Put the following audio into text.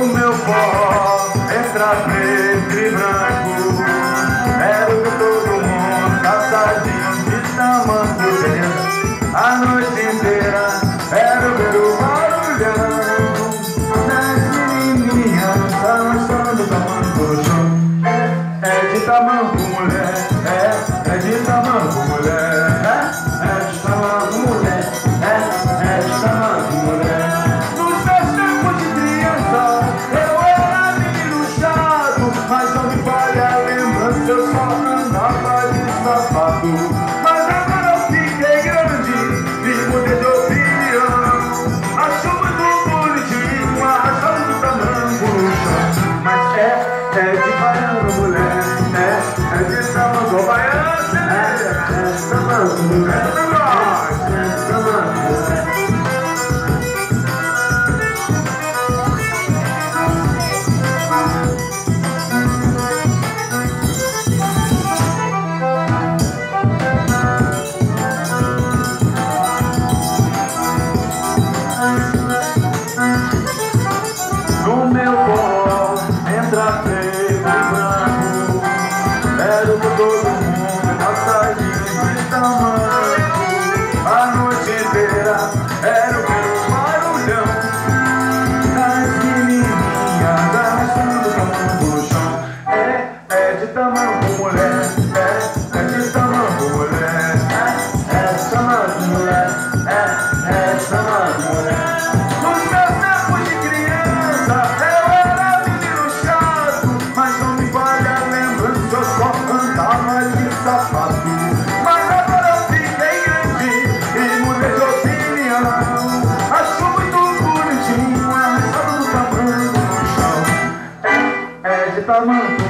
No meu pó entra preto e branco, era o que todo mundo caçadinho de tamanco dentro. A noite inteira era o meu barulhão das menininhas balançando tamanco no chão. É de tamanco, mulher, é de tamanco, mulher, é de tamanco, mulher, é de tamanco, mulher. Nos meus tempos de criança eu era menino chato, mas não me falha a lembrança, eu só andava de sapato. Mas agora eu fiquei grande e mudei de opinião. Acho muito bonitinho arrastando tamanco no chão. Mas é de baiano, mulher, é de tamanco, baiano, é de tamanco, mulher, é de tamanco, mulher. No meu pó entra preto e branco, era o que todo mundo passarinho de tamanco. A noite inteira era o meu barulhão das menininhas arrastando tamanco no chão. É de tamanco, mulher, é de tamanco, mulher, é de tamanco, mulher, é de tamanco, mulher. Nos meus tempos de criança eu era menino chato, mas não me vale a lembrança, eu só andava de sapato. Mas agora eu fiquei grande e mudei de opinião. Acho muito bonitinho arrastando tamanco no chão. É de tamanco,